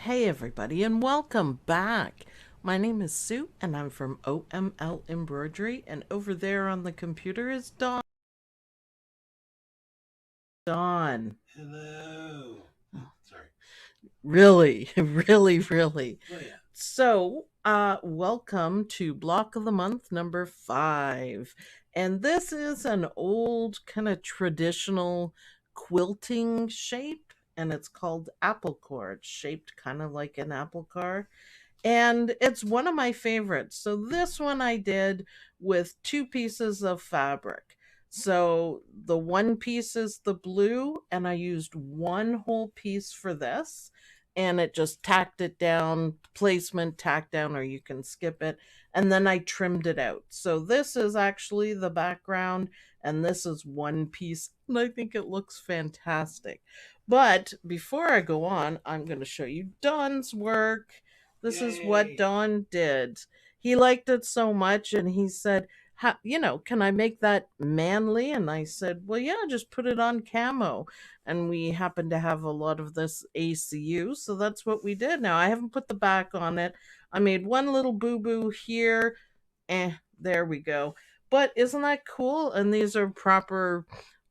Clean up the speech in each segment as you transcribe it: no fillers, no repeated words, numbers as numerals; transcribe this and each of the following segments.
Hey everybody, and welcome back. My name is Sue and I'm from OML Embroidery, and over there on the computer is Dawn. Dawn. Hello. Sorry. Really, really. Oh yeah. So, welcome to Block of the Month number 5. And this is an old kind of traditional quilting shape, and it's called apple core. It's shaped kind of like an apple core. And it's one of my favorites. So this one I did with two pieces of fabric. So the one piece is the blue, and I used one whole piece for this, and it just tacked it down, placement tack down, or you can skip it, and then I trimmed it out. So this is actually the background, and this is one piece, and I think it looks fantastic. But before I go on, I'm going to show you Dawn's work. This is what Yay. Don did. He liked it so much, and he said, can I make that manly? And I said, well, yeah, just put it on camo. And we happen to have a lot of this ACU, so that's what we did. Now, I haven't put the back on it. I made one little boo-boo here. There we go. But isn't that cool? And these are proper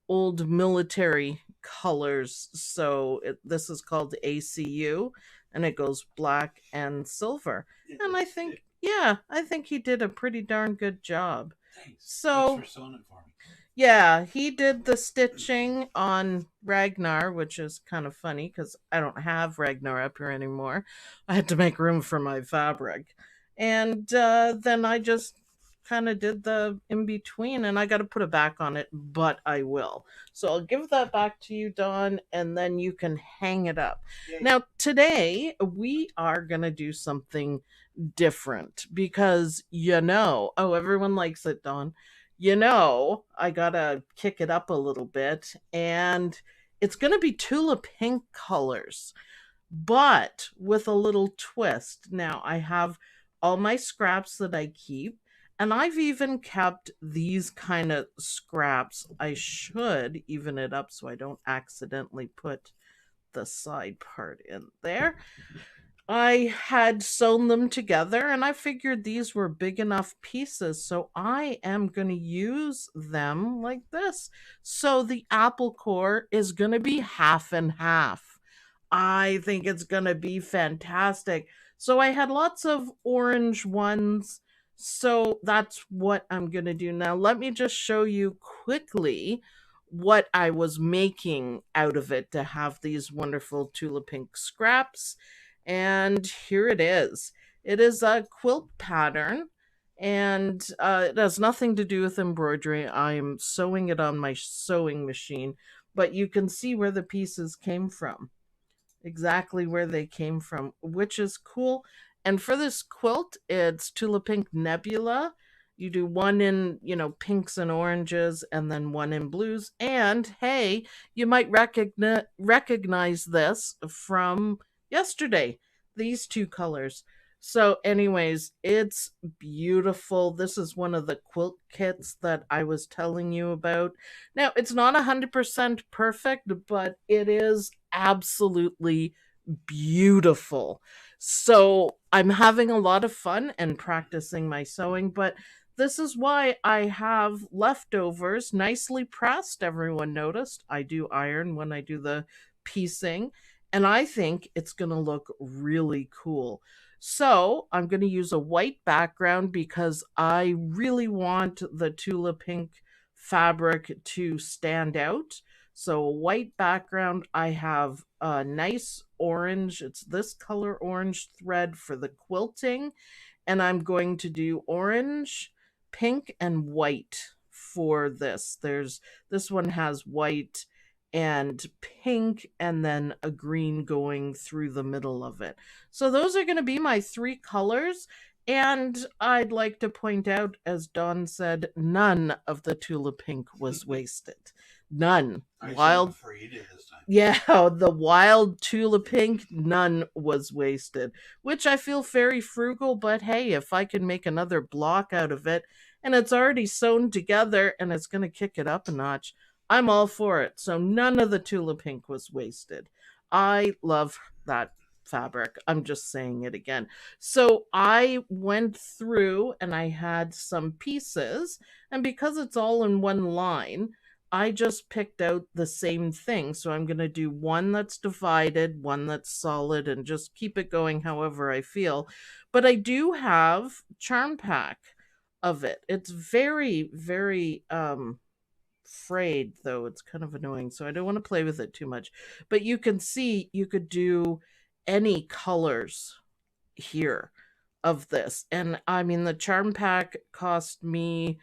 old military colors. So this is called ACU, and it goes black and silver. It And I looks good. think, yeah, I think he did a pretty darn good job. Thanks. Thanks So, for sewing it for me. yeah, he did the stitching on Ragnar, which is kind of funny because I don't have Ragnar up here anymore. I had to make room for my fabric. And then I just kind of did the in between, and I got to put a back on it, but I will. So I'll give that back to you, Dawn, and then you can hang it up. Yay. Now, today we are going to do something different because, oh, everyone likes it, Dawn. I gotta kick it up a little bit, and it's gonna be tula pink colors, but with a little twist. Now, I have all my scraps that I keep, and I've even kept these kind of scraps. I should even it up so I don't accidentally put the side part in there. I had sewn them together, and I figured these were big enough pieces, so I am going to use them like this. So the apple core is going to be half and half. I think it's going to be fantastic. So I had lots of orange ones. So that's what I'm going to do. Now, let me just show you quickly what I was making out of it to have these wonderful tula pink scraps. And here it is. It is a quilt pattern, and it has nothing to do with embroidery. I'm sewing it on my sewing machine, but you can see where the pieces came from, exactly where they came from, which is cool. And for this quilt, it's Tula Pink Nebula. You do one in, pinks and oranges, and then one in blues. And hey, you might recognize this from yesterday, these two colors. So, anyways, it's beautiful. This is one of the quilt kits that I was telling you about. Now, it's not 100% perfect, but it is absolutely beautiful. So I'm having a lot of fun and practicing my sewing, but this is why I have leftovers nicely pressed. Everyone noticed I do iron when I do the piecing, and I think it's going to look really cool. So I'm going to use a white background because I really want the Tula Pink fabric to stand out. So a white background, I have a nice orange. It's this color orange thread for the quilting. And I'm going to do orange, pink, and white for this. This one has white and pink and then a green going through the middle of it. So those are going to be my three colors. And I'd like to point out, as Dawn said, none of the Tula Pink was wasted. None. I sewed Wild, before you did this time. yeah, the wild Tula Pink, none was wasted, which I feel very frugal, but hey, if I can make another block out of it and it's already sewn together and it's going to kick it up a notch, I'm all for it. So none of the Tula Pink was wasted. I love that fabric. I'm just saying it again. So I went through and I had some pieces, and because it's all in one line, I just picked out the same thing. So I'm going to do one that's divided, one that's solid, and just keep it going however I feel. But I do have charm pack of it. It's very, very frayed, though. It's kind of annoying, so I don't want to play with it too much. But you can see you could do any colors here of this. And I mean, the charm pack cost me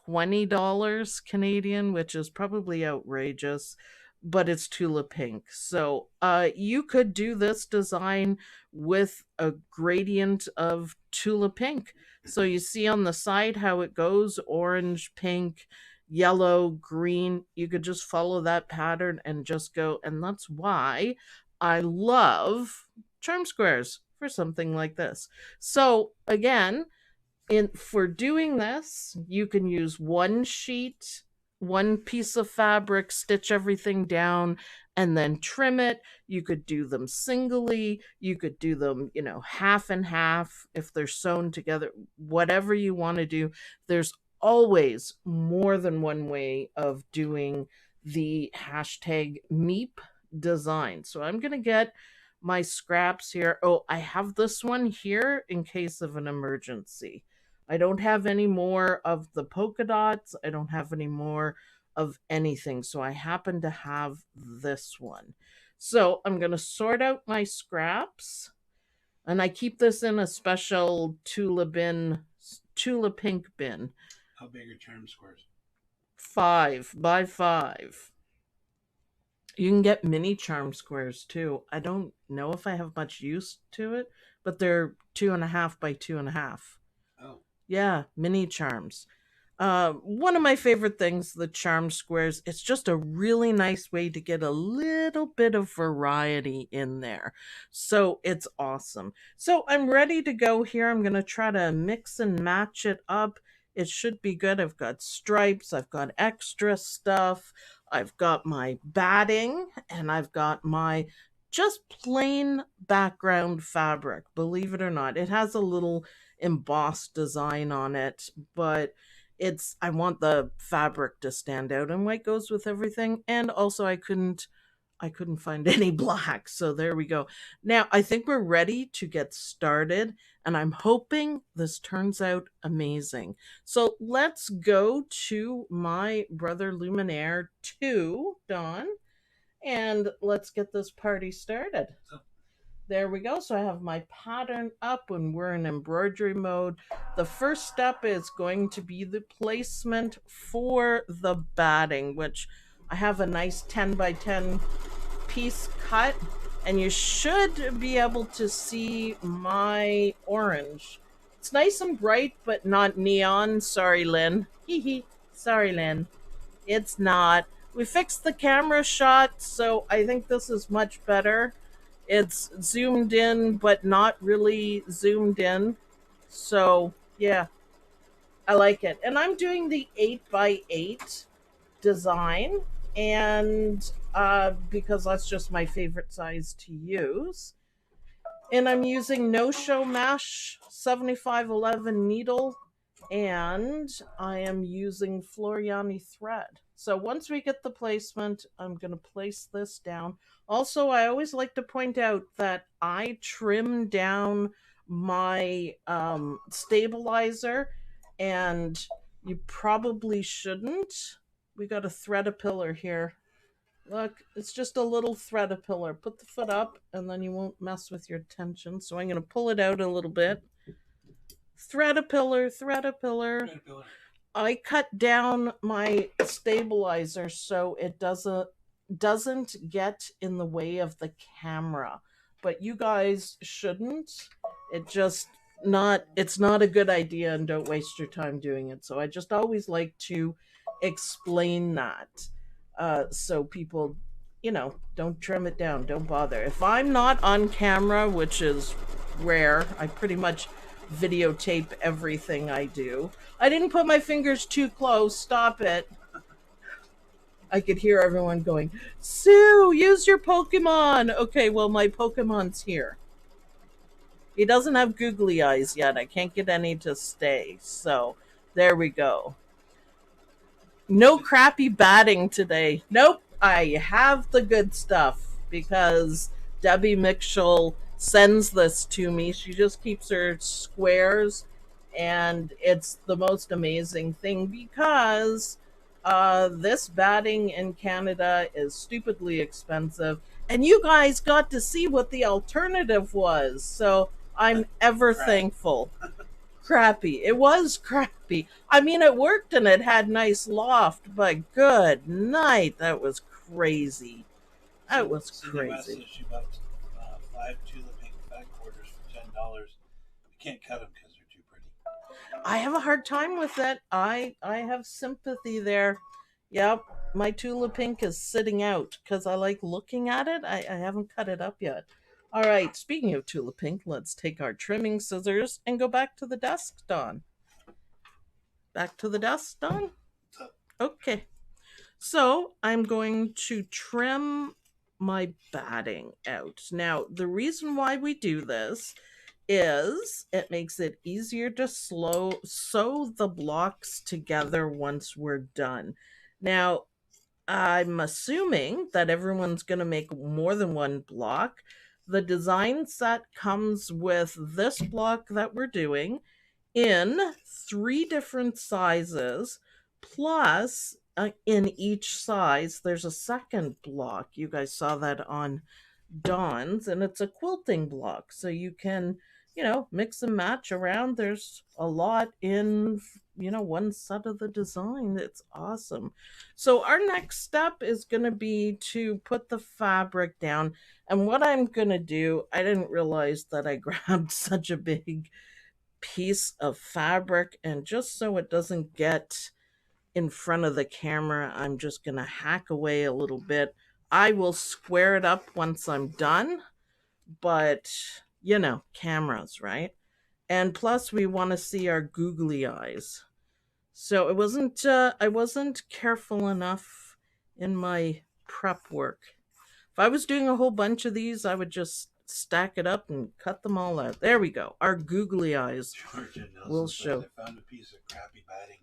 $20 Canadian, which is probably outrageous, but it's Tula Pink. So you could do this design with a gradient of Tula Pink. So you see on the side how it goes orange, pink, yellow, green. You could just follow that pattern and just go. And that's why I love charm squares for something like this. So again, in for doing this, you can use one sheet, one piece of fabric, stitch everything down, and then trim it. You could do them singly, you could do them, half and half if they're sewn together, whatever you want to do. There's always more than one way of doing the hashtag MEEPP design. So I'm going to get my scraps here. Oh, I have this one here in case of an emergency. I don't have any more of the polka dots. I don't have any more of anything. So I happen to have this one. So I'm going to sort out my scraps. And I keep this in a special Tula Pink bin. How big are charm squares? 5 by 5. You can get mini charm squares too. I don't know if I have much use to it, but they're 2.5 by 2.5. Oh. Yeah, mini charms. One of my favorite things, the charm squares, it's just a really nice way to get a little bit of variety in there. So it's awesome. So I'm ready to go here. I'm going to try to mix and match it up. It should be good. I've got stripes, I've got extra stuff, I've got my batting, and I've got my just plain background fabric. Believe it or not, it has a little embossed design on it, but I want the fabric to stand out, and white goes with everything. And also I couldn't find any black, so there we go. Now I think we're ready to get started, and I'm hoping this turns out amazing. So let's go to my Brother Luminaire 2, Dawn, and let's get this party started. There we go. So I have my pattern up and we're in embroidery mode. The first step is going to be the placement for the batting, which I have a nice 10 by 10 piece cut, and you should be able to see my orange. It's nice and bright, but not neon. Sorry, Lynn. Hee hee. Sorry, Lynn. It's not. We fixed the camera shot, so I think this is much better. It's zoomed in, but not really zoomed in. So, yeah, I like it. And I'm doing the 8 by 8 design, and because that's just my favorite size to use. And I'm using No Show Mesh 7511 needle, and I am using Floriani thread. So once we get the placement, I'm going to place this down. Also, I always like to point out that I trim down my stabilizer, and you probably shouldn't. We got a thread-a-pillar here. Look, it's just a little thread-a-pillar. Put the foot up, and then you won't mess with your tension. So I'm going to pull it out a little bit. Thread-a-pillar, thread-a-pillar. I cut down my stabilizer so it doesn't get in the way of the camera. But you guys shouldn't. It's not a good idea, and don't waste your time doing it. So I just always like to explain that. So people, don't trim it down, don't bother. If I'm not on camera, which is rare, I pretty much videotape everything I do. I didn't put my fingers too close, stop it. I could hear everyone going, Sue, use your Pokemon. Okay, well, my Pokemon's here. He doesn't have googly eyes yet. I can't get any to stay. So there we go. No crappy batting today. Nope. I have the good stuff because Debbie Mitchell sends this to me. She just keeps her squares, and it's the most amazing thing because this batting in Canada is stupidly expensive, and you guys got to see what the alternative was. So I'm ever Crap. thankful. Crappy. It was crappy. I mean, it worked and it had nice loft, but good night. That was crazy. That was Cindy West crazy. says she bought 5 tula pink bag quarters for $10. You can't cut them because they're too pretty. I have a hard time with it. I have sympathy there. Yep, my Tula Pink is sitting out because I like looking at it. I haven't cut it up yet. All right, speaking of Tula Pink, let's take our trimming scissors and go back to the desk, Don. Back to the desk, Don? So, Okay. So I'm going to trim my batting out. Now, the reason why we do this is it makes it easier to slow sew the blocks together once we're done. Now, I'm assuming that everyone's going to make more than one block. The design set comes with this block that we're doing in three different sizes, plus in each size, there's a second block. You guys saw that on Dawn's, and it's a quilting block. So you can, mix and match around. There's a lot in, one set of the design. It's awesome. So our next step is going to be to put the fabric down. And what I'm going to do, I didn't realize that I grabbed such a big piece of fabric, and just so it doesn't get in front of the camera, I'm just going to hack away a little bit. I will square it up once I'm done, but cameras, right? And plus we want to see our googly eyes. So I wasn't careful enough in my prep work. If I was doing a whole bunch of these, I would just stack it up and cut them all out. There we go. Our googly eyes Georgia will Nelson show. says, I found a piece of crappy batting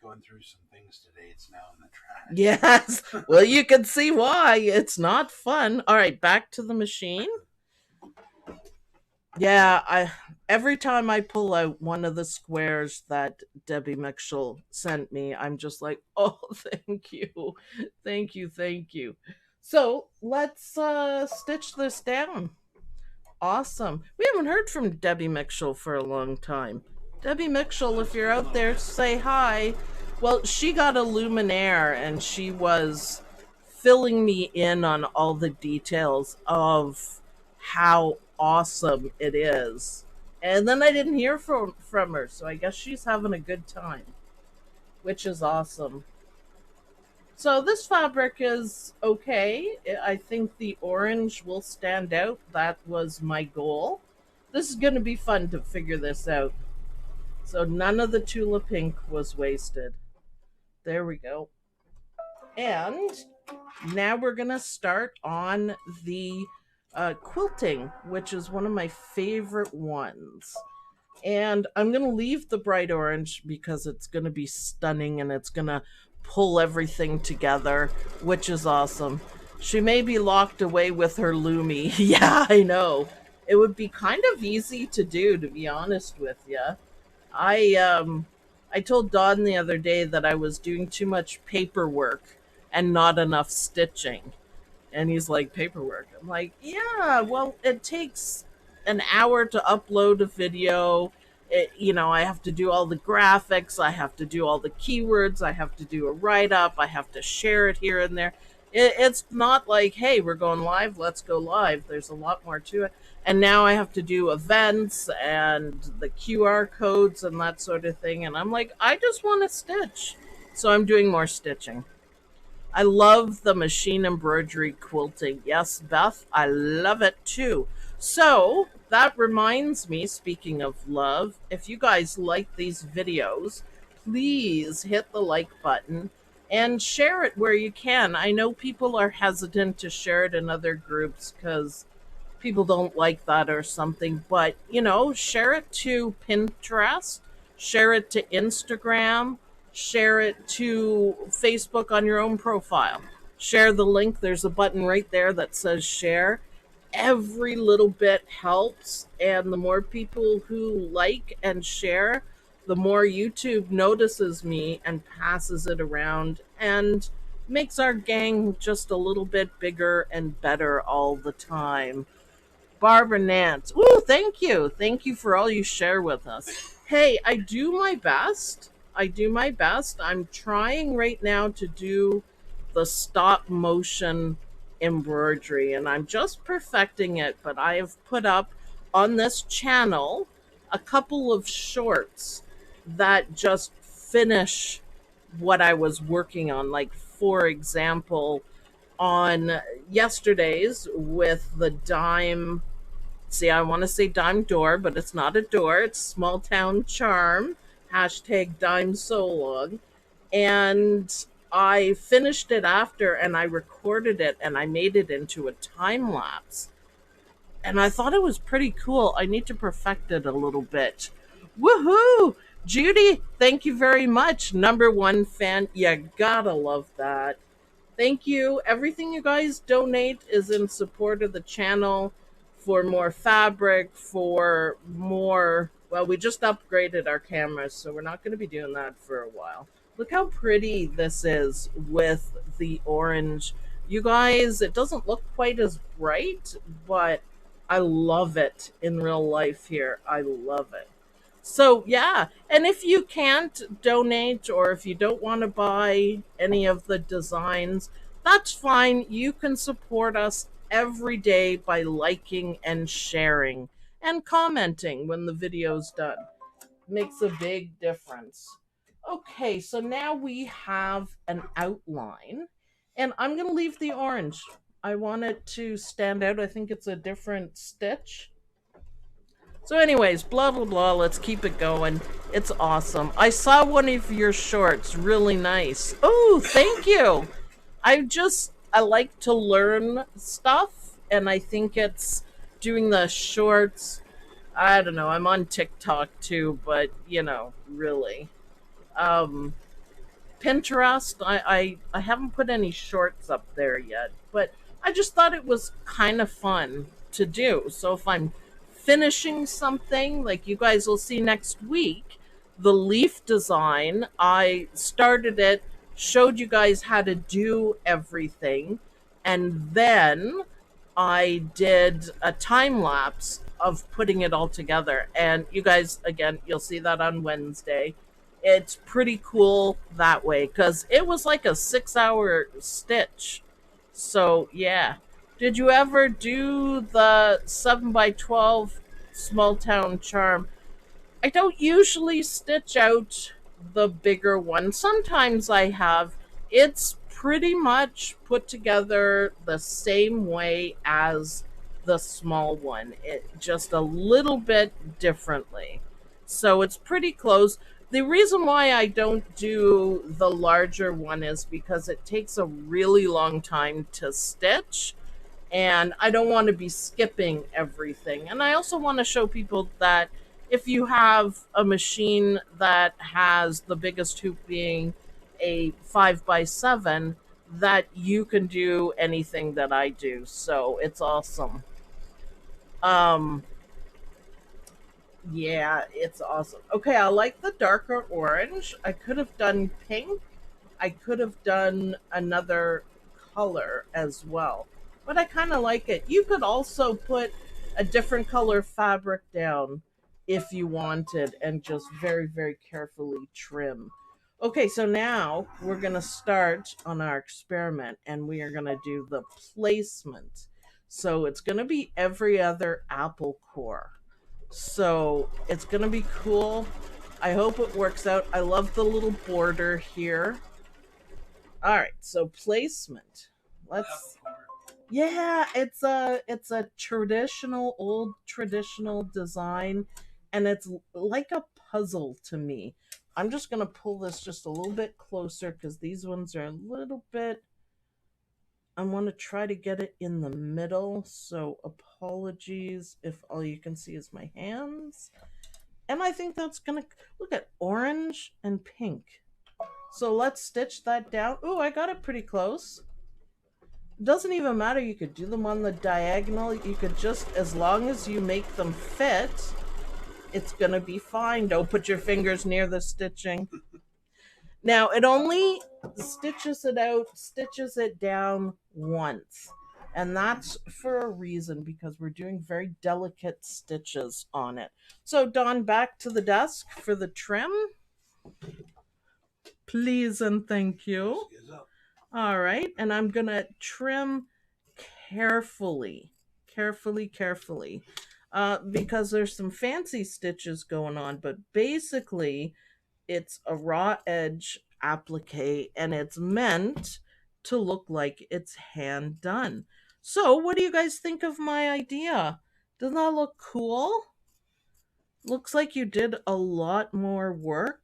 going through some things today. It's now in the trash. Yes. Well, you can see why. It's not fun. All right, back to the machine. Yeah, I every time I pull out one of the squares that Debbie Mitchell sent me, I'm just like, "Oh, thank you. Thank you. Thank you." So, let's stitch this down. Awesome. We haven't heard from Debbie Mitchell for a long time. Debbie Mitchell, if you're out there, say hi. Well, she got a luminaire and she was filling me in on all the details of how awesome it is. And then I didn't hear from her, so I guess she's having a good time, which is awesome. So this fabric is okay. I think the orange will stand out. That was my goal. This is going to be fun to figure this out. So none of the Tula Pink was wasted. There we go. And now we're going to start on the quilting, which is one of my favorite ones. And I'm going to leave the bright orange because it's going to be stunning and it's going to pull everything together, which is awesome. She may be locked away with her Lumi. Yeah, I know. It would be kind of easy to do, to be honest with you. I told Don the other day that I was doing too much paperwork and not enough stitching. And he's like, paperwork. I'm like, yeah, well, it takes an hour to upload a video. I have to do all the graphics. I have to do all the keywords. I have to do a write up. I have to share it here and there. It's not like, hey, we're going live. Let's go live. There's a lot more to it. And now I have to do events and the QR codes and that sort of thing. And I'm like, I just want to stitch. So I'm doing more stitching. I love the machine embroidery quilting. Yes, Beth, I love it too. So that reminds me, speaking of love, if you guys like these videos, please hit the like button and share it where you can. I know people are hesitant to share it in other groups because people don't like that or something, but share it to Pinterest, share it to Instagram, share it to Facebook on your own profile. Share the link. There's a button right there that says share. Every little bit helps, and the more people who like and share, the more YouTube notices me and passes it around and makes our gang just a little bit bigger and better all the time. Barbara Nance. Ooh, thank you. Thank you for all you share with us. Hey, I do my best. I do my best. I'm trying right now to do the stop motion embroidery, and I'm just perfecting it, but I have put up on this channel a couple of shorts that just finish what I was working on. Like, for example, on yesterday's with the dime. See, I want to say dime door, but it's not a door. It's small town charm. Hashtag dime so long. And I finished it after and I recorded it and I made it into a time lapse. And I thought it was pretty cool. I need to perfect it a little bit. Woohoo! Judy, thank you very much. Number one fan. You gotta love that. Thank you. Everything you guys donate is in support of the channel for more fabric, for more. Well, we just upgraded our cameras, so we're not going to be doing that for a while. Look how pretty this is with the orange. You guys, it doesn't look quite as bright, but I love it in real life here. I love it. So, yeah. And if you can't donate or if you don't want to buy any of the designs, that's fine. You can support us every day by liking and sharing and commenting when the video's done. Makes a big difference. Okay, so now we have an outline, and I'm going to leave the orange. I want it to stand out. I think it's a different stitch. So, anyways, blah blah blah. Let's keep it going. It's awesome. I saw one of your shorts. Really nice. Oh, thank you. I like to learn stuff, and I think it's doing the shorts. I don't know. I'm on TikTok too, but really. Um, Pinterest, I haven't put any shorts up there yet, but I just thought it was kind of fun to do. So if I'm finishing something, like you guys will see next week, the leaf design, I started it, showed you guys how to do everything, and then I did a time lapse of putting it all together. And you guys, again, you'll see that on Wednesday. It's pretty cool that way because it was like a 6 hour stitch. So, yeah. Did you ever do the 7 by 12 small town charm? I don't usually stitch out the bigger one. Sometimes I have. It's pretty much put together the same way as the small one, it just a little bit differently. So it's pretty close. The reason why I don't do the larger one is because it takes a really long time to stitch and I don't want to be skipping everything. And I also want to show people that if you have a machine that has the biggest hoop being a 5 by 7, that you can do anything that I do. So it's awesome. Um, yeah, it's awesome. Okay, I like the darker orange. I could have done pink. I could have done another color as well. But I kind of like it. You could also put a different color fabric down if you wanted and just very, very carefully trim. Okay, so now we're going to start on our experiment and we are going to do the placement. So it's going to be every other apple core. So it's going to be cool. I hope it works out. I love the little border here. All right, so placement. Let's. Yeah, it's a traditional, old traditional design, and it's like a puzzle to me. I'm just gonna pull this just a little bit closer because these ones are a little bit. I want to try to get it in the middle, so apologies if all you can see is my hands. And I think that's gonna look at orange and pink. So let's stitch that down. Ooh, I got it pretty close. Doesn't even matter, you could do them on the diagonal. You could just, as long as you make them fit, it's gonna be fine. Don't put your fingers near the stitching. Now it only stitches it down once. And that's for a reason, because we're doing very delicate stitches on it. So Dawn, back to the desk for the trim. Please and thank you. All right, and I'm gonna trim carefully, carefully, because there's some fancy stitches going on, but basically it's a raw edge applique and it's meant to look like it's hand done. So, what do you guys think of my idea? Doesn't that look cool? Looks like you did a lot more work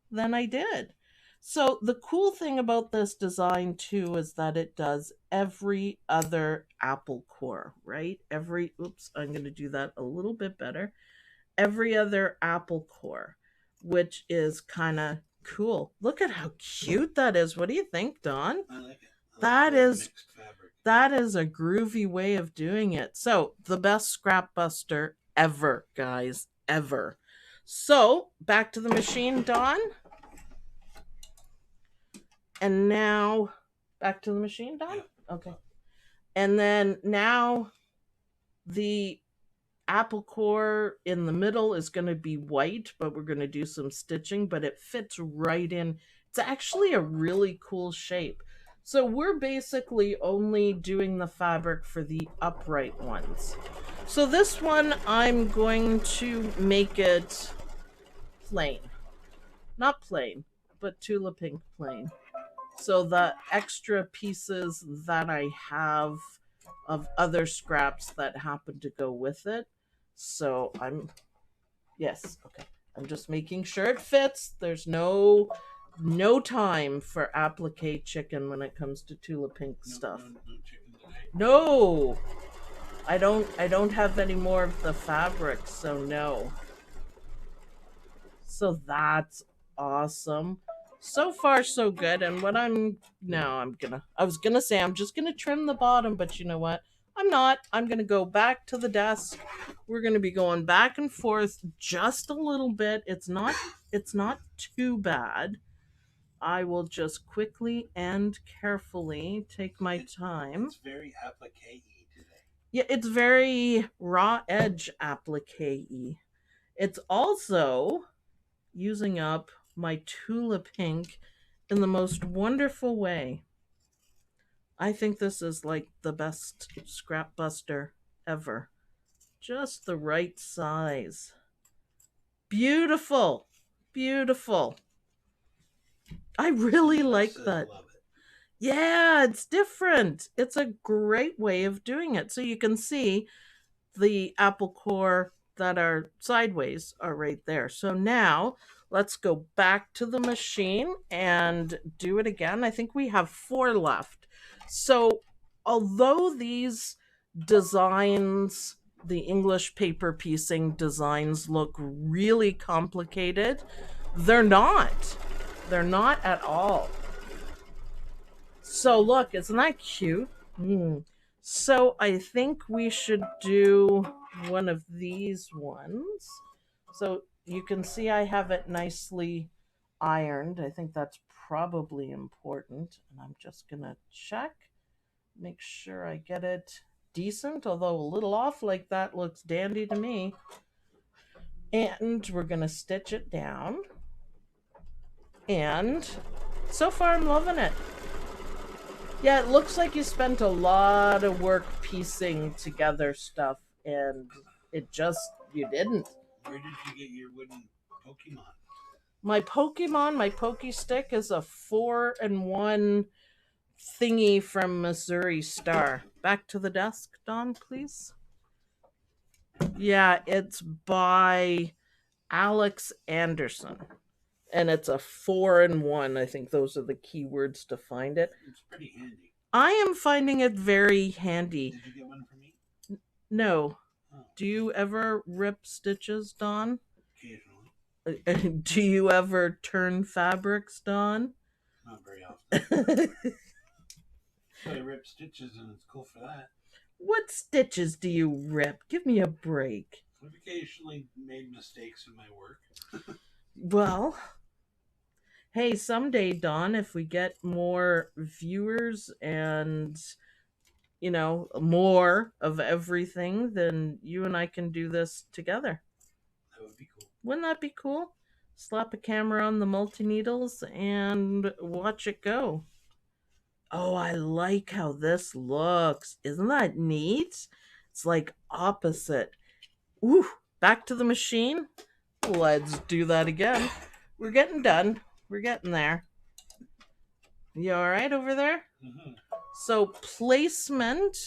than I did. So, the cool thing about this design too is that it does every other apple core, right? Oops, I'm going to do that a little bit better. Every other apple core, which is kind of cool. Look at how cute that is. What do you think, Dawn? I like it. That Like is mixed fabric. that is a groovy way of doing it. So, the best scrap buster ever, guys, ever. So, back to the machine, Dawn. And now back to the machine, Dawn? Yeah. Okay. And then now the apple core in the middle is going to be white, but we're going to do some stitching, but it fits right in. It's actually a really cool shape. So we're basically only doing the fabric for the upright ones. So this one, I'm going to make it plain. Not plain, but tula pink plain. So the extra pieces that I have of other scraps that happen to go with it. So yes, okay. I'm just making sure it fits. There's no time for applique chicken when it comes to tula pink stuff. No chicken today. No. I don't have any more of the fabric, so no. So that's awesome. So far so good. And what I was gonna say I'm just gonna trim the bottom, but you know what? I'm not. I'm gonna go back to the desk. We're gonna be going back and forth just a little bit. It's not too bad. I will just quickly and carefully take my time. It's very applique-y today. Yeah, it's very raw edge applique-y. It's also using up my tula pink in the most wonderful way. I think this is like the best scrap buster ever. Just the right size. Beautiful. Beautiful. I really like that. Love it. Yeah, it's different. It's a great way of doing it. So you can see the apple core that are sideways are right there. So now let's go back to the machine and do it again. I think we have 4 left. So although these designs, the English paper piecing designs look really complicated, they're not. They're not at all. So look, isn't that cute? So I think we should do one of these ones. So you can see I have it nicely ironed. I think that's probably important. And I'm just going to check, make sure I get it decent, although a little off like that looks dandy to me. And we're going to stitch it down. And so far I'm loving it. Yeah, it looks like you spent a lot of work piecing together stuff, and you didn't. Where did you get your wooden Pokemon? My Poke Stick is a 4-in-1 thingy from Missouri Star. Back to the desk, Dawn, please. Yeah, it's by Alex Anderson. And it's a 4-in-1. I think those are the key words to find it. It's pretty handy. I am finding it very handy. Did you get one for me? No. Oh, Do you ever rip stitches, Dawn? occasionally. Do you ever turn fabrics, Dawn? Not very often. But I rip stitches and it's cool for that. What stitches do you rip? Give me a break. I've occasionally made mistakes in my work. Well, hey, someday, Dawn, if we get more viewers and, more of everything, then you and I can do this together. That would be cool. Wouldn't that be cool? Slap a camera on the multi needles and watch it go. Oh, I like how this looks. Isn't that neat? It's like opposite. Ooh, back to the machine. Let's do that again. We're getting done. We're getting there. You all right over there? Mm-hmm. So, placement.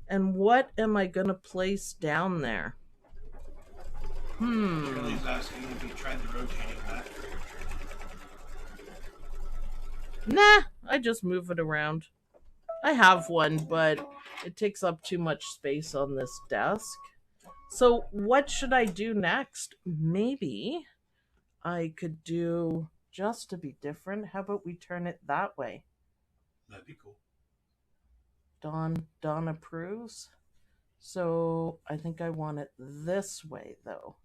And what am I going to place down there? Charlie's asking if you tried the rotating mat for your training. Nah, I just move it around. I have one, but it takes up too much space on this desk. So, what should I do next? Maybe I could do, just to be different, how about we turn it that way? That'd be cool. Dawn approves. So, I think I want it this way, though,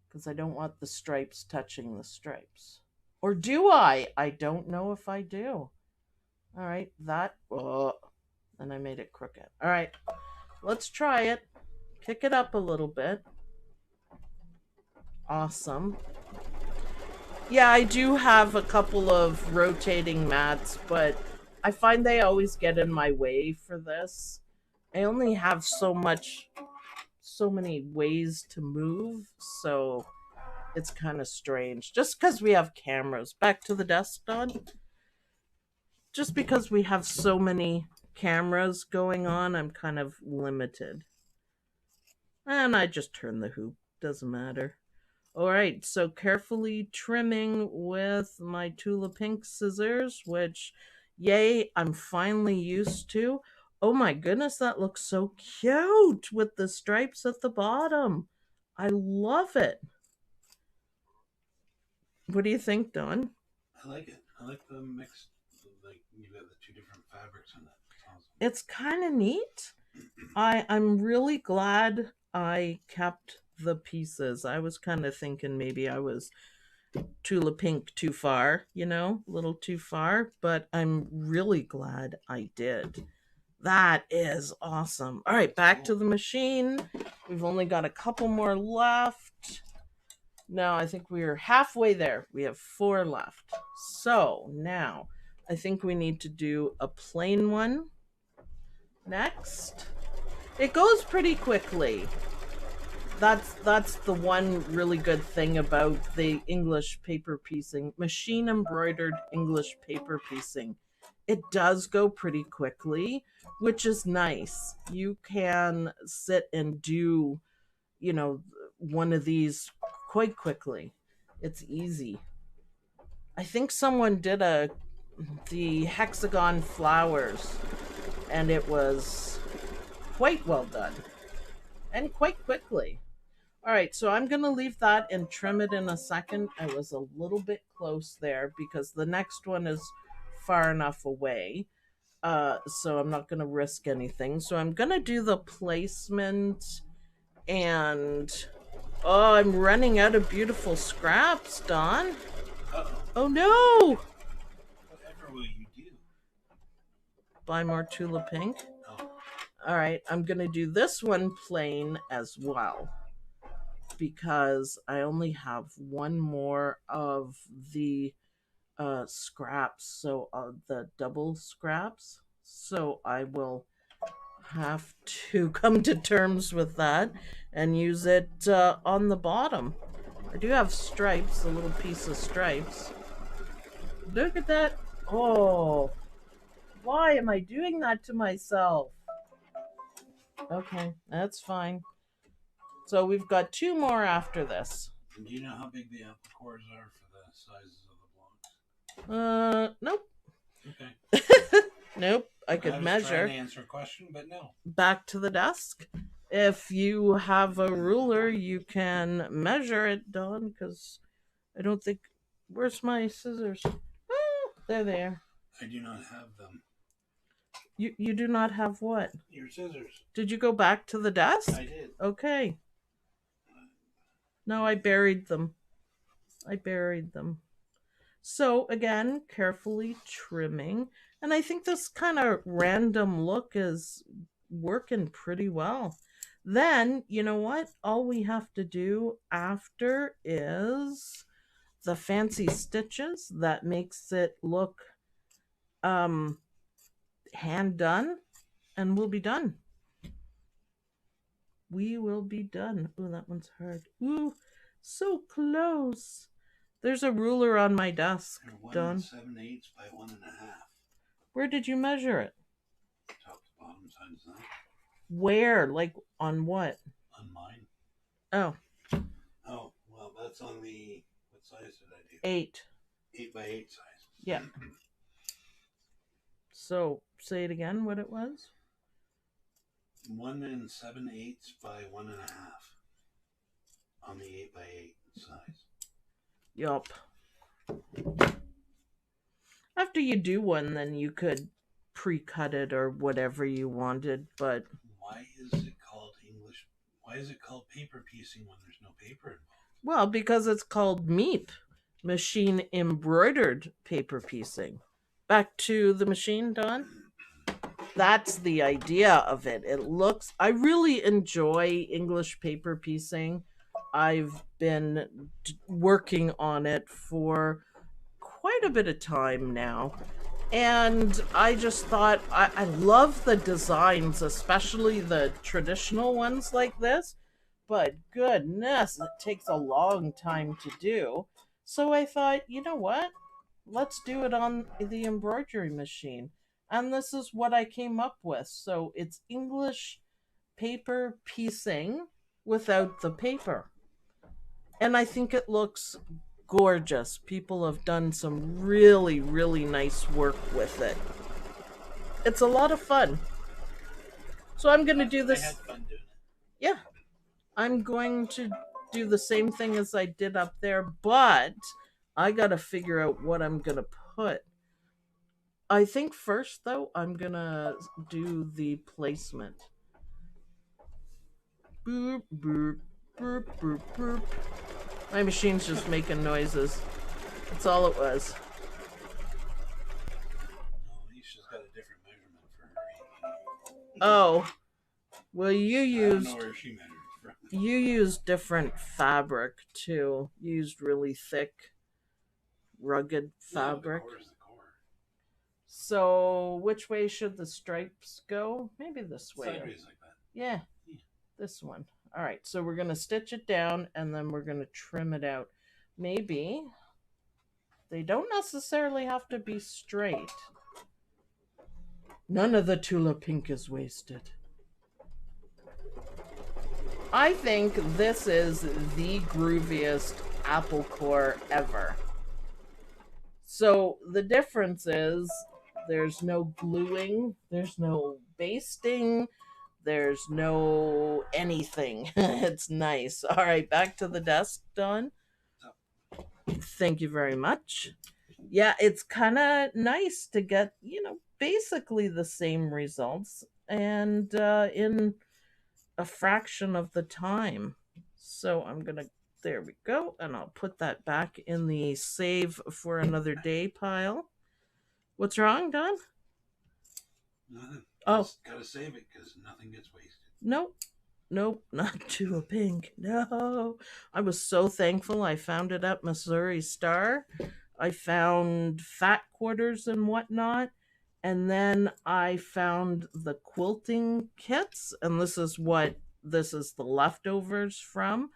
because I don't want the stripes touching the stripes. Or do I? I don't know if I do. All right, that. Oh, and I made it crooked. All right, let's try it. Kick it up a little bit. Awesome. Yeah, I do have a couple of rotating mats, but I find they always get in my way for this. I only have so many ways to move, so it's kind of strange. Just because we have cameras. Back to the desk, Don. Just because we have so many cameras going on, I'm kind of limited. And I just turn the hoop. Doesn't matter. Alright, so carefully trimming with my Tula Pink scissors, which, yay, I'm finally used to. Oh my goodness, that looks so cute with the stripes at the bottom. I love it. What do you think, Don? I like it. I like the mix. Like you got the two different fabrics in it. Awesome. It's kind of neat. I'm really glad I kept the pieces. I was kind of thinking maybe I was Tula Pink too far, a little too far, but I'm really glad I did. That is awesome. All right, back to the machine. We've only got a couple more left. No, I think we're halfway there. We have 4 left. So now I think we need to do a plain one next. It goes pretty quickly. That's the one really good thing about the English paper piecing, machine embroidered English paper piecing. It does go pretty quickly, which is nice. You can sit and do, one of these quite quickly. It's easy. I think someone did the hexagon flowers, and it was quite well done and quite quickly. All right, so I'm going to leave that and trim it in a second. I was a little bit close there because the next one is far enough away. So I'm not going to risk anything. So I'm going to do the placement and... Oh, I'm running out of beautiful scraps, Don. Uh-oh. Oh, no! Whatever will you do? Buy more Tula Pink. Oh. All right, I'm going to do this one plain as well, because I only have one more of the scraps, so the double scraps. So I will have to come to terms with that and use it on the bottom. I do have stripes, a little piece of stripes. Look at that. Oh, why am I doing that to myself? Okay, that's fine. So we've got 2 more after this. Do you know how big the apple cores are for the sizes of the blocks? Nope. Okay. Nope. I could I was measure. trying to answer a question, but no. Back to the desk. If you have a ruler, you can measure it, Dawn, because I don't think. Where's my scissors? Oh, they're there. I do not have them. You do not have what? Your scissors. Did you go back to the desk? I did. Okay. No, I buried them. I buried them. So again, carefully trimming. And I think this kind of random look is working pretty well. Then, you know what? All we have to do after is the fancy stitches that makes it look hand done, and we'll be done. We will be done. Ooh, that one's hard. Ooh, so close. There's a ruler on my desk, They're Don. 1 7/8 by 1.5. Where did you measure it? Top to bottom, side to side. Where? Like on what? On mine. Oh, Oh, well, that's on the. What size did I do? 8. 8 by 8 size. Yeah. So say it again. What it was? 1 7/8 by 1.5 on the 8 by 8 size. Yup. After you do one, then you could pre-cut it or whatever you wanted, but Why is it called English? Why is it called paper piecing when there's no paper involved? well, because it's called MEEPP, machine embroidered paper piecing. Back to the machine, Don. That's the idea of it. It looks, I really enjoy English paper piecing. I've been working on it for quite a bit of time now. And I just thought, I love the designs, especially the traditional ones like this. But goodness, it takes a long time to do. So I thought, you know what? Let's do it on the embroidery machine. And this is what I came up with. So it's English paper piecing without the paper. And I think it looks gorgeous. People have done some really, really nice work with it. It's a lot of fun. So I'm going to do I this. had fun doing it. Yeah. I'm going to do the same thing as I did up there, but I got to figure out what I'm going to put. I think first, though, I'm going to do the placement. Boop, boop, boop, boop, boop. My machine's just making noises. That's all it was. No, she's got a different measurement for her. Oh, well, I don't know where she measured from. you used different fabric too. You used really thick, rugged fabric. No, the core is the core. So, which way should the stripes go? Maybe this way. Sideways like that. Yeah, this one. All right, so we're going to stitch it down and then we're going to trim it out. Maybe they don't necessarily have to be straight. None of the tula pink is wasted. I think this is the grooviest apple core ever. So the difference is there's no gluing, there's no basting, there's no anything. It's nice. All right, back to the desk, Don. Thank you very much. Yeah, it's kind of nice to get, basically the same results and in a fraction of the time. So I'm going to, there we go. And I'll put that back in the save for another day pile. What's wrong, Don? Nothing. Oh. Gotta save it because nothing gets wasted. Nope. Nope, not tula pink. No. I was so thankful I found it at Missouri Star. I found fat quarters and whatnot. And then I found the quilting kits. And this is the leftovers from.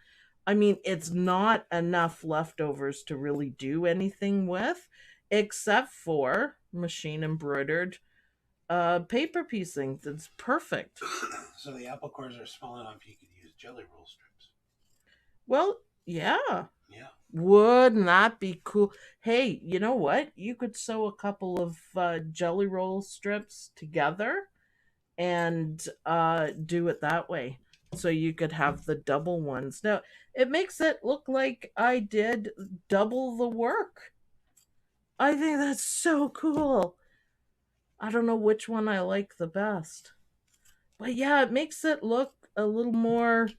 I mean, it's not enough leftovers to really do anything with, except for machine embroidered paper piecing. That's perfect. So the apple cores are small enough you could use jelly roll strips. Well, yeah. Yeah. Wouldn't that be cool? Hey, you know what? You could sew a couple of jelly roll strips together and do it that way. So you could have the double ones. Now, it makes it look like I did double the work. I think that's so cool. I don't know which one I like the best. But yeah, it makes it look a little more,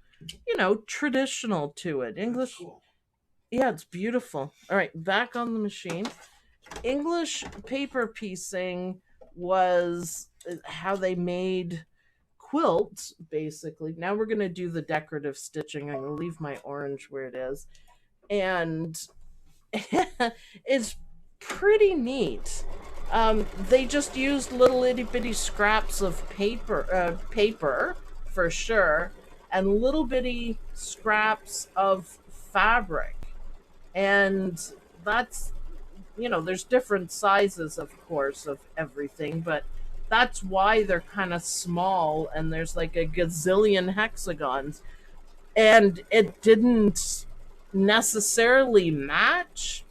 traditional to it. That's English, cool. yeah, it's beautiful. All right, back on the machine. English paper piecing was how they made quilts, basically. Now we're going to do the decorative stitching. I'm going to leave my orange where it is. And it's pretty neat. They just used little itty bitty scraps of paper for sure, and little bitty scraps of fabric. And that's, there's different sizes, of course, of everything, but that's why they're kind of small and there's like a gazillion hexagons. And it didn't necessarily match,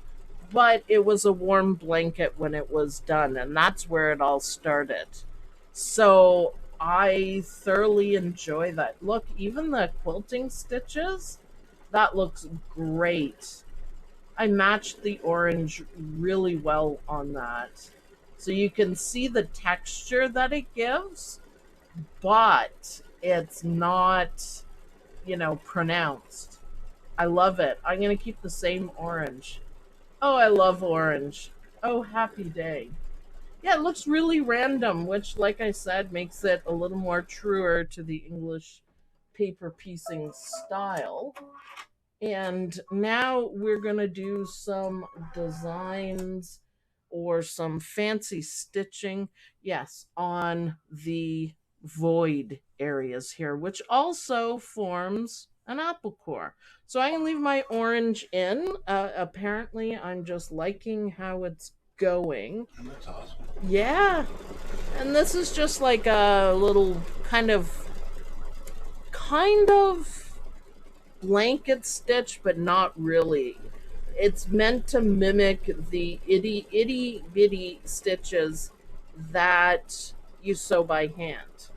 but it was a warm blanket when it was done, and that's where it all started. So I thoroughly enjoy that. Look, even the quilting stitches, that looks great. I matched the orange really well on that. So you can see the texture that it gives, but it's not, pronounced. I love it. I'm going to keep the same orange. Oh, I love orange. Oh, happy day. Yeah, it looks really random, which, like I said, makes it a little more truer to the English paper piecing style. And now we're going to do some designs or some fancy stitching, yes, on the void areas here, which also forms an apple core. So I can leave my orange in. Apparently, I'm just liking how it's going. And that's awesome. Yeah, and this is just like a little kind of blanket stitch, but not really. It's meant to mimic the itty bitty stitches that you sew by hand.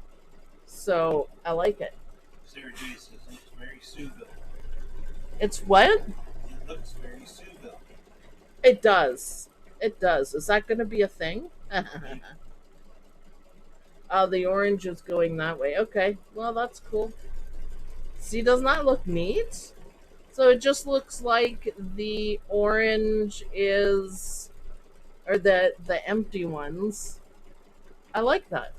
So I like it. Sarah J says it looks very Suville. It's what? It looks very Suville. It does. It does. Is that going to be a thing? Maybe. Oh, the orange is going that way. Okay. Well, that's cool. See, doesn't that look neat? So it just looks like the orange is, or the empty ones. I like that.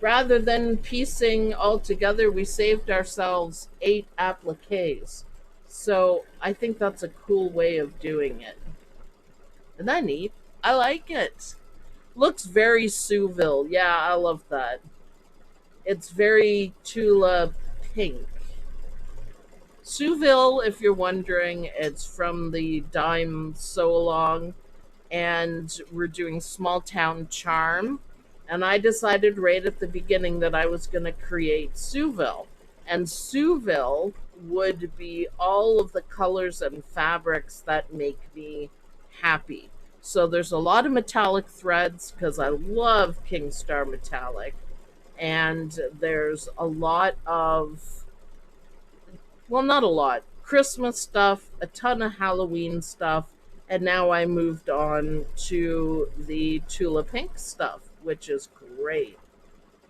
Rather than piecing all together, we saved ourselves 8 appliques. So I think that's a cool way of doing it. Isn't that neat? I like it. Looks very Suville. Yeah, I love that. It's very tula pink. Suville, if you're wondering, it's from the Dime Sew Along, and we're doing Small Town Charm. And I decided right at the beginning that I was going to create Suville. And Suville would be all of the colors and fabrics that make me happy. So there's a lot of metallic threads because I love King Star Metallic. And there's a lot of, well, not a lot, Christmas stuff, a ton of Halloween stuff, and now I moved on to the Tula Pink stuff, which is great.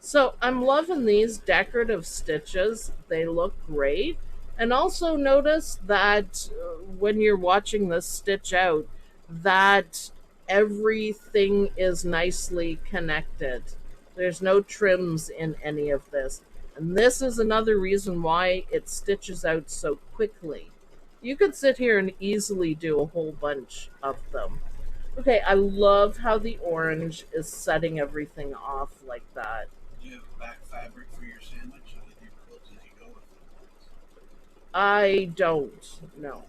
So I'm loving these decorative stitches. They look great. And also notice that when you're watching this stitch out, that everything is nicely connected. There's no trims in any of this. And this is another reason why it stitches out so quickly. You could sit here and easily do a whole bunch of them. Okay, I love how the orange is setting everything off like that. Do you have back fabric for your sandwich with your quilts as you go with it? I don't. No,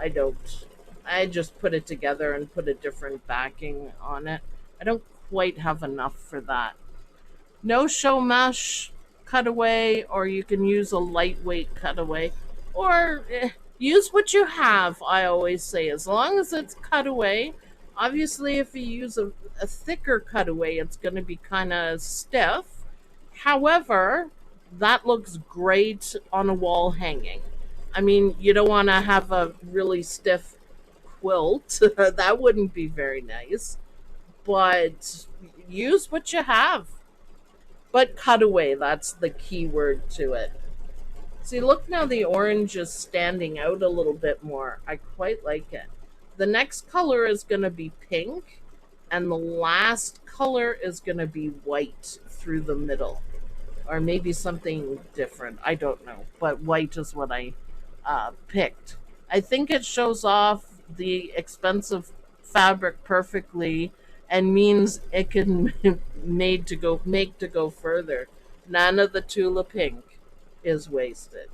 I don't. I just put it together and put a different backing on it. I don't quite have enough for that. No show mesh cutaway, or you can use a lightweight cutaway, or Use what you have, I always say, as long as it's cutaway. Obviously, if you use a thicker cutaway, it's going to be kind of stiff. However, that looks great on a wall hanging. I mean, you don't want to have a really stiff quilt, that wouldn't be very nice. But use what you have. But cutaway, that's the key word to it. See, look now, the orange is standing out a little bit more. I quite like it. The next color is going to be pink, and the last color is going to be white through the middle, or maybe something different. I don't know, but white is what I picked. I think it shows off the expensive fabric perfectly and means it can made to go make to go further. None of the tula pink is wasted.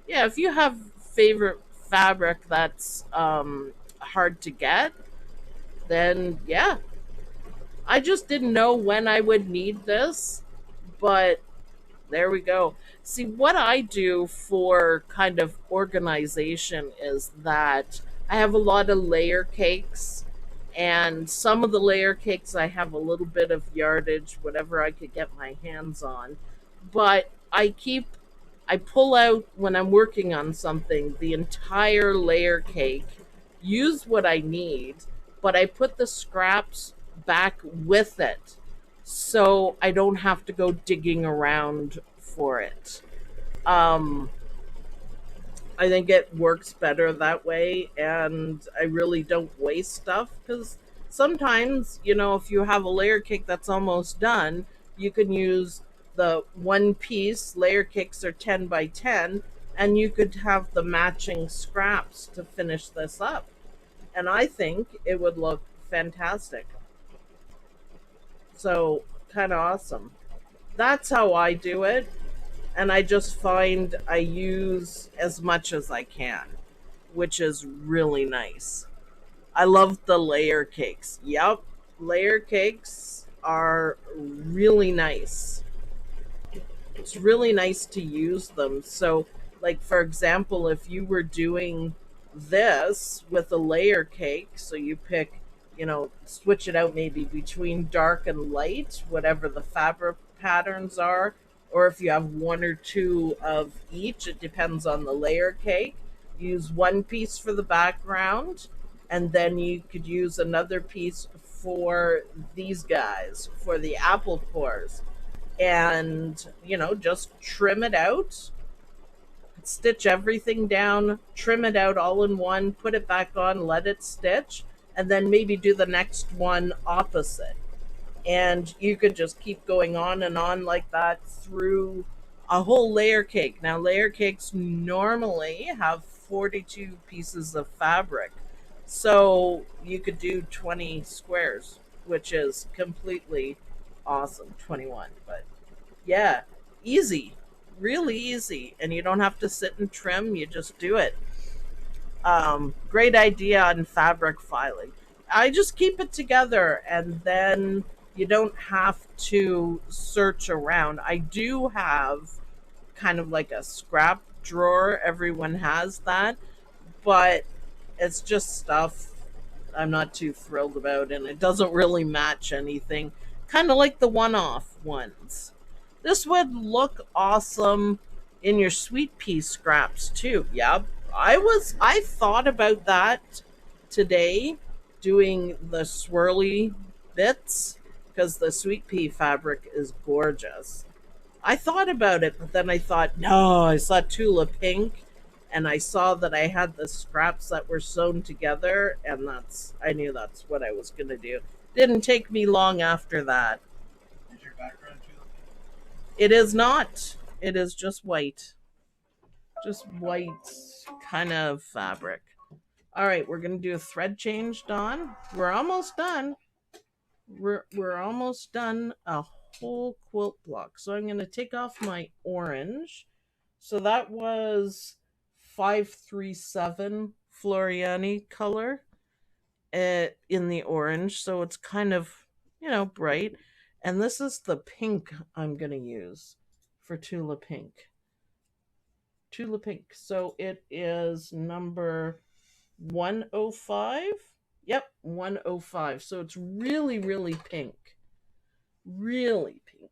Yeah, if you have favorite fabric that's hard to get, then yeah. I just didn't know when I would need this, but there we go. See, what I do for kind of organization is that I have a lot of layer cakes, and some of the layer cakes I have a little bit of yardage, whatever I could get my hands on. But I pull out when I'm working on something the entire layer cake, use what I need, but I put the scraps back with it so I don't have to go digging around for it. Um, I think it works better that way, and I really don't waste stuff because sometimes, if you have a layer cake that's almost done, you can use the one piece layer cakes are 10 by 10, and you could have the matching scraps to finish this up. And I think it would look fantastic. So, kind of awesome. That's how I do it. And I just find I use as much as I can, which is really nice. I love the layer cakes. Yep, layer cakes are really nice. It's really nice to use them. So, like for example, if you were doing this with a layer cake, so you pick, switch it out maybe between dark and light, whatever the fabric patterns are, or if you have one or two of each, it depends on the layer cake. Use one piece for the background, and then you could use another piece for these guys, for the apple cores, and just trim it out, stitch everything down, trim it out all in one, put it back on, let it stitch, and then maybe do the next one opposite. And you could just keep going on and on like that through a whole layer cake. Now, layer cakes normally have 42 pieces of fabric, so you could do 20 squares, which is completely awesome. 21, but yeah, easy, really easy, and you don't have to sit and trim. You just do it. Great idea on fabric filing. I just keep it together, and then you don't have to search around. I do have kind of like a scrap drawer. Everyone has that, but it's just stuff I'm not too thrilled about, and it doesn't really match anything. Kind of like the one off ones. This would look awesome in your sweet pea scraps too. Yep. I thought about that today, doing the swirly bits, because the sweet pea fabric is gorgeous. I thought about it, but then I thought, no, I saw Tula Pink, and I saw that I had the scraps that were sewn together, and I knew that's what I was going to do. Didn't take me long after that. Is your background too? It is not. It is just white. Just white kind of fabric. All right, we're going to do a thread change, Dawn. We're almost done. We're almost done a whole quilt block. So I'm going to take off my orange. So that was 537 Floriani color in the orange. So it's kind of, bright. And this is the pink I'm going to use for Tula Pink. Tula pink. So it is number 105. Yep, 105. So it's really, really pink. Really pink.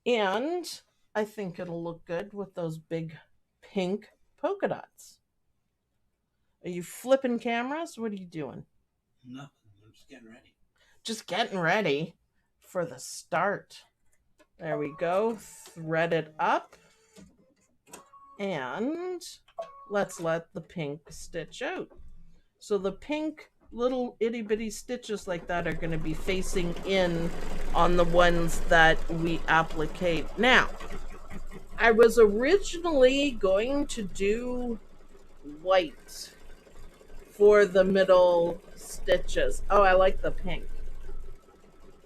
And I think it'll look good with those big pink polka dots. Are you flipping cameras? What are you doing? Nothing. I'm just getting ready. Just getting ready for the start. There we go. Thread it up. And let's let the pink stitch out. So the pink little itty bitty stitches like that are going to be facing in on the ones that we applicate. Now, I was originally going to do white for the middle stitches. Oh, I like the pink.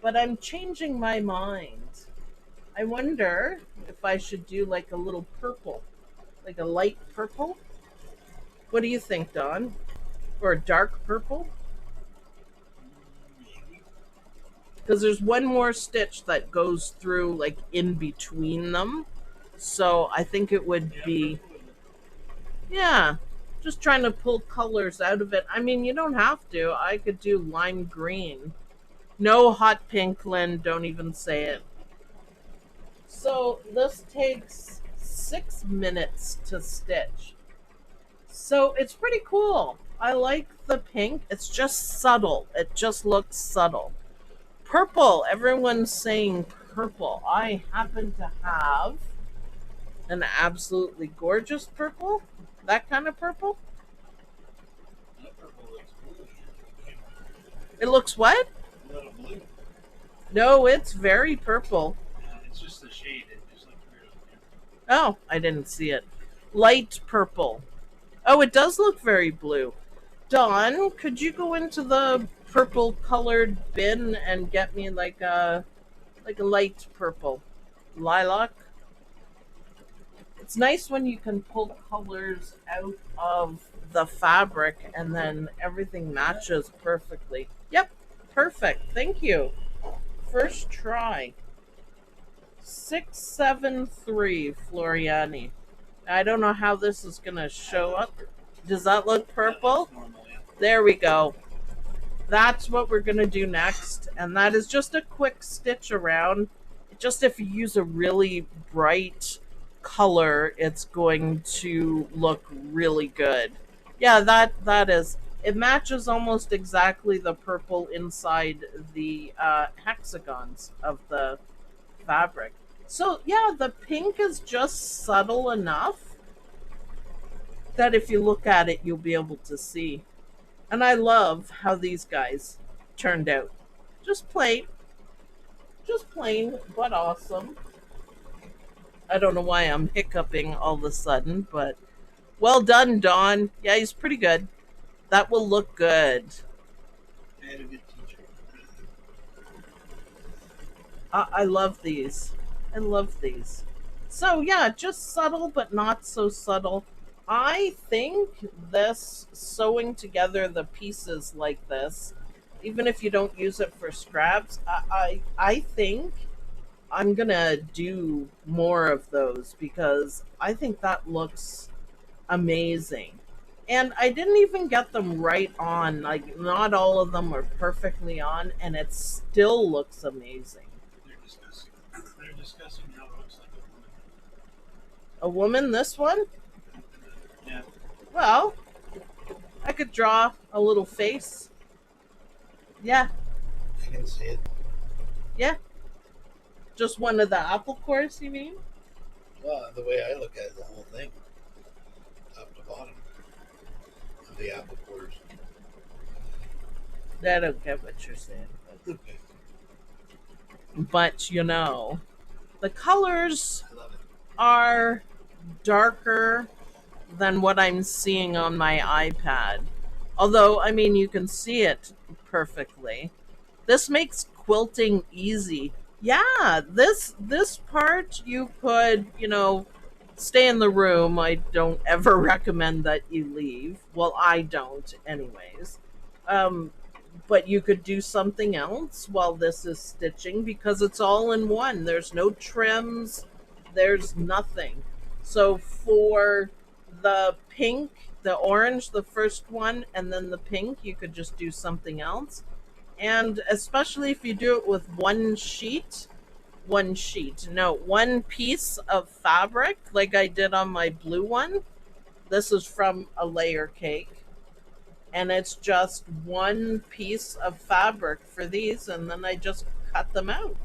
But I'm changing my mind. I wonder if I should do like a little purple, like a light purple. What do you think, Dawn? Or a dark purple? Maybe. Because there's one more stitch that goes through like in between them. So I think it would be, yeah, just trying to pull colors out of it. I mean, you don't have to. I could do lime green. No hot pink, Lynn. Don't even say it. So this takes 6 minutes to stitch. So it's pretty cool. I like the pink. It's just subtle. It just looks subtle. Purple. Everyone's saying purple. I happen to have an absolutely gorgeous purple. That kind of purple. That purple looks blue. It looks what? A little blue. No, it's very purple. It's just the shade. It just looks weird. Oh, I didn't see it. Light purple. Oh, it does look very blue. Dawn, could you go into the purple colored bin and get me like a light purple? Lilac? It's nice when you can pull colors out of the fabric and then everything matches perfectly. Yep, perfect. Thank you. First try. 673 Floriani. I don't know how this is going to show up. Does that look purple? Normal, yeah. There we go. That's what we're going to do next. And that is just a quick stitch around. Just if you use a really bright color, it's going to look really good. Yeah, that is. It matches almost exactly the purple inside the hexagons of the fabric. So yeah, the pink is just subtle enough that if you look at it, you'll be able to see. And I love how these guys turned out. Just plain, but awesome. I don't know why I'm hiccuping all of a sudden, but well done, Dawn. Yeah, he's pretty good. That will look good. I had a good teacher. I love these. I love these. So yeah, just subtle but not so subtle. I think this sewing together the pieces like this, even if you don't use it for scraps, I think I'm gonna do more of those because I think that looks amazing. And I didn't even get them right on. Like, not all of them are perfectly on, and it still looks amazing. They're discussing how it looks like A woman, this one? a woman. Yeah. Well, I could draw a little face. Yeah, I can see it. yeah. Just one of the apple cores, you mean? Well, the way I look at it, the whole thing, top to bottom, of the apple quarters. I don't get what you're saying. Okay. But, you know, the colors I love it. are darker than what I'm seeing on my iPad. Although, I mean, you can see it perfectly. This makes quilting easy. Yeah, this part you could, stay in the room. I don't ever recommend that you leave. Well, I don't anyways. But you could do something else while this is stitching because it's all in one. There's no trims, there's nothing. So for the pink, the orange, the first one, and then the pink, you could just do something else. And especially if you do it with one piece of fabric, like I did on my blue one. This is from a layer cake, and it's just one piece of fabric for these, and then I just cut them out.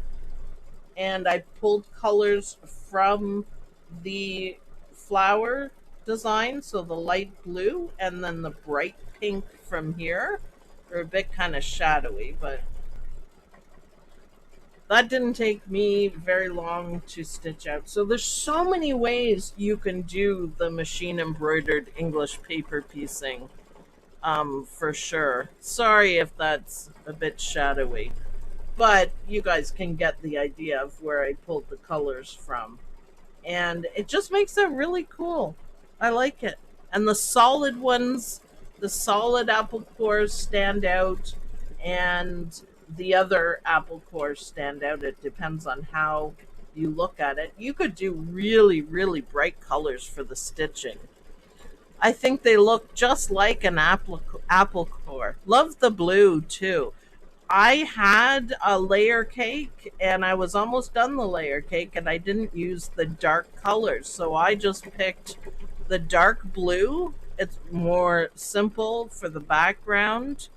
And I pulled colors from the flower design, so the light blue and then the bright pink from here. They're a bit kind of shadowy, but that didn't take me very long to stitch out. So there's so many ways you can do the machine embroidered English paper piecing, for sure. Sorry if that's a bit shadowy, but you guys can get the idea of where I pulled the colors from. And it just makes it really cool. I like it. And the solid ones, the solid apple cores stand out, and the other apple cores stand out. It depends on how you look at it. You could do really, really bright colors for the stitching. I think they look just like an apple core. Love the blue too. I had a layer cake and I was almost done the layer cake and I didn't use the dark colors. So I just picked the dark blue. It's more simple for the background.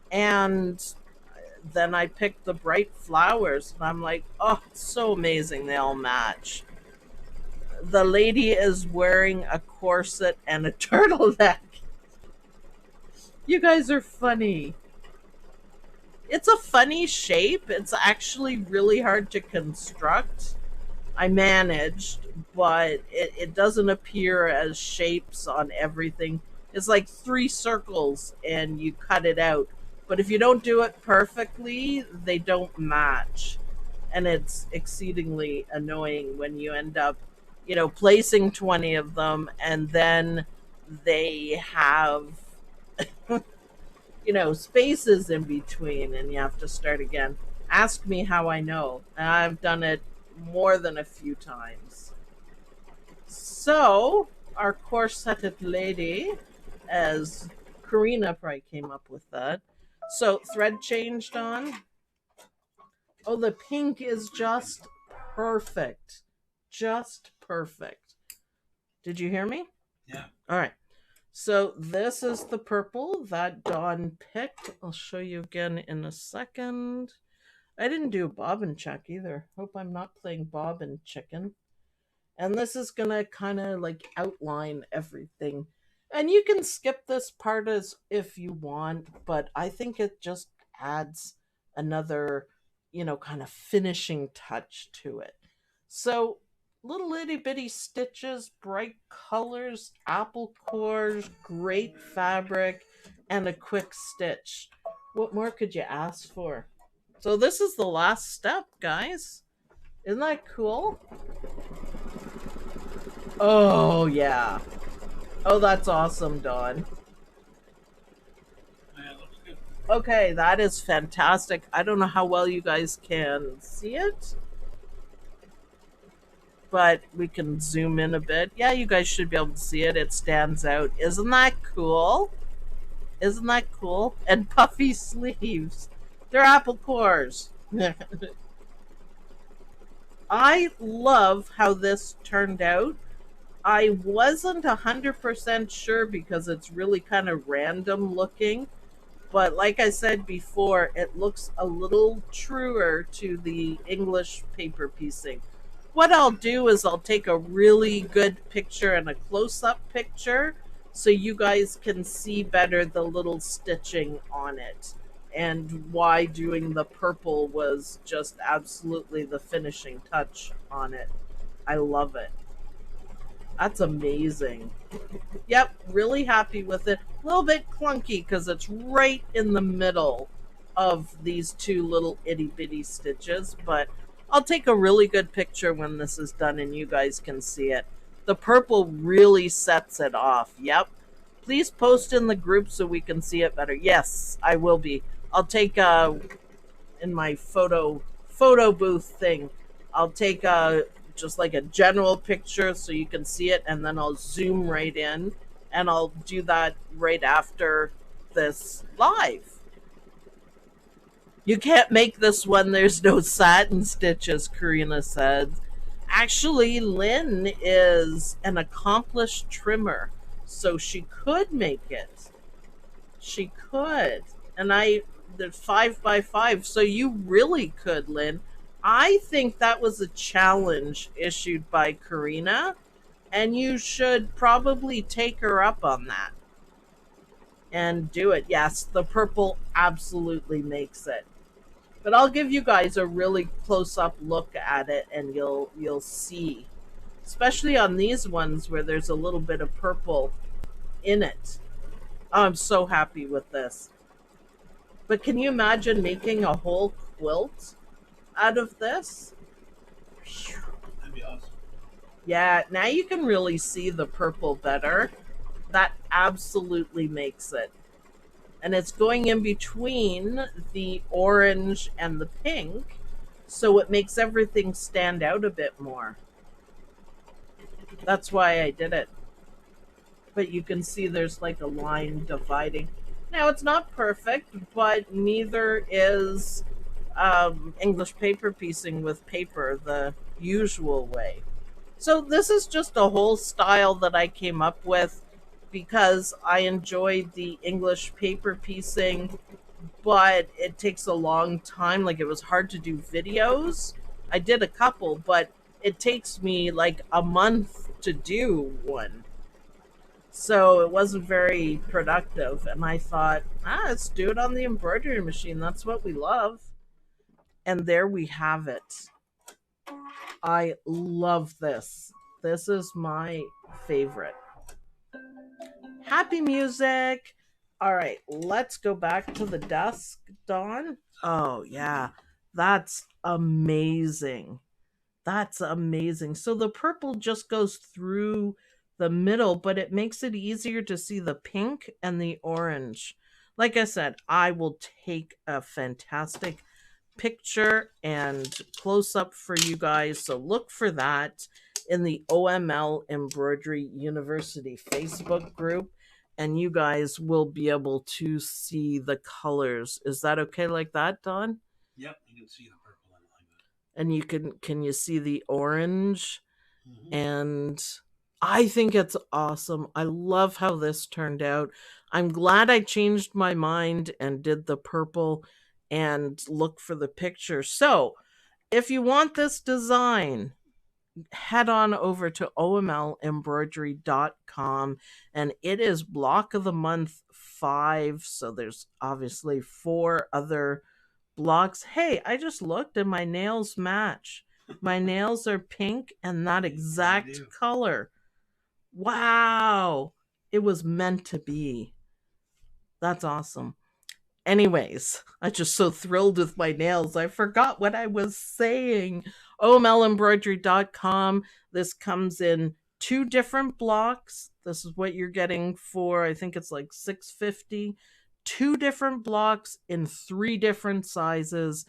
And then I picked the bright flowers. And I'm like, oh, it's so amazing. They all match. The lady is wearing a corset and a turtleneck. You guys are funny. It's a funny shape. It's actually really hard to construct. I managed, but it doesn't appear as shapes on everything. It's like three circles and you cut it out. But if you don't do it perfectly, they don't match. And it's exceedingly annoying when you end up, placing 20 of them and then they have spaces in between and you have to start again. Ask me how I know. I've done it more than a few times. So, our corseted lady, as Karina probably came up with that. So, thread changed on. Oh, the pink is just perfect. Just perfect. Did you hear me? Yeah. All right. So this is the purple that Dawn picked. I'll show you again in a second. I didn't do a bobbin check either. Hope I'm not playing bobbin chicken. And this is gonna kind of like outline everything. And you can skip this part as if you want, but I think it just adds another, kind of finishing touch to it. So little itty bitty stitches, bright colors, apple cores, great fabric, and a quick stitch. What more could you ask for? So this is the last step, guys. Isn't that cool? Oh, yeah. Oh, that's awesome, Dawn. Yeah, it looks good. Okay, that is fantastic. I don't know how well you guys can see it, but we can zoom in a bit. Yeah, you guys should be able to see it. It stands out. Isn't that cool? Isn't that cool? And puffy sleeves. They're apple cores. I love how this turned out. I wasn't 100% sure because it's really kind of random looking. But like I said before, it looks a little truer to the English paper piecing. What I'll do is I'll take a really good picture and a close up picture so you guys can see better the little stitching on it and why doing the purple was just absolutely the finishing touch on it. I love it. That's amazing. Yep, really happy with it. A little bit clunky because it's right in the middle of these two little itty bitty stitches, but I'll take a really good picture when this is done and you guys can see it. The purple really sets it off. Yep. Please post in the group so we can see it better. Yes, I will be. I'll take in my photo booth thing. I'll take just like a general picture so you can see it, and then I'll zoom right in, and I'll do that right after this live. You can't make this when there's no satin stitches, Karina said. Actually, Lynn is an accomplished trimmer, so she could make it. She could. And I did 5 by 5, so you really could, Lynn. I think that was a challenge issued by Karina, and you should probably take her up on that and do it. Yes, the purple absolutely makes it. But I'll give you guys a really close up look at it, and you'll see, especially on these ones where there's a little bit of purple in it. Oh, I'm so happy with this. But can you imagine making a whole quilt out of this? That'd be awesome. Yeah, now you can really see the purple better. That absolutely makes it. And it's going in between the orange and the pink, so it makes everything stand out a bit more. That's why I did it. But you can see there's like a line dividing. Now it's not perfect, but neither is English paper piecing with paper the usual way. So this is just a whole style that I came up with because I enjoyed the English paper piecing, but it takes a long time. Like, it was hard to do videos. I did a couple, but it takes me like a month to do one. So it wasn't very productive. And I thought, let's do it on the embroidery machine. That's what we love. And there we have it. I love this. This is my favorite. Happy music. All right, let's go back to the desk, Dawn. Oh, yeah. That's amazing. That's amazing. So the purple just goes through the middle, but it makes it easier to see the pink and the orange. Like I said, I will take a fantastic picture and close up for you guys. So look for that in the OML Embroidery University Facebook group, and you guys will be able to see the colors. Is that okay like that, Don? Yep, you can see the purple in it like that. And you can you see the orange? Mm-hmm. And I think it's awesome. I love how this turned out. I'm glad I changed my mind and did the purple and look for the picture. So, if you want this design, head on over to omlembroidery.com, and it is block of the month 5. So there's obviously 4 other blocks. Hey, I just looked and my nails match. My nails are pink and that exact color. Wow. It was meant to be. That's awesome. Anyways, I'm just so thrilled with my nails. I forgot what I was saying. omlembroidery.com. This comes in 2 different blocks. This is what you're getting for, I think it's like $6.50. 2 different blocks in 3 different sizes.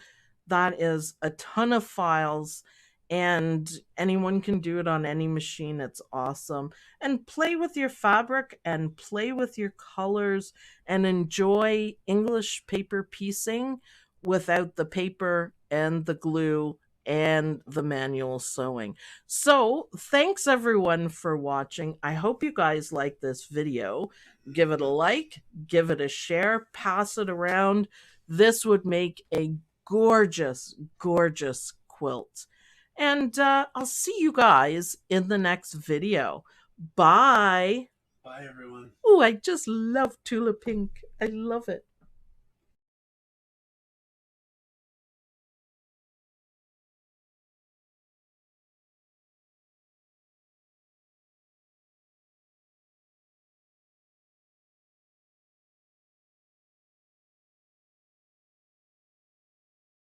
That is a ton of files, and anyone can do it on any machine. It's awesome. And play with your fabric and play with your colors and enjoy English paper piecing without the paper and the glue and the manual sewing. So, thanks everyone for watching. I hope you guys like this video. Give it a like, give it a share, pass it around. This would make a gorgeous, gorgeous quilt. And I'll see you guys in the next video. Bye. Bye, everyone. Oh, I just love Tula Pink. I love it.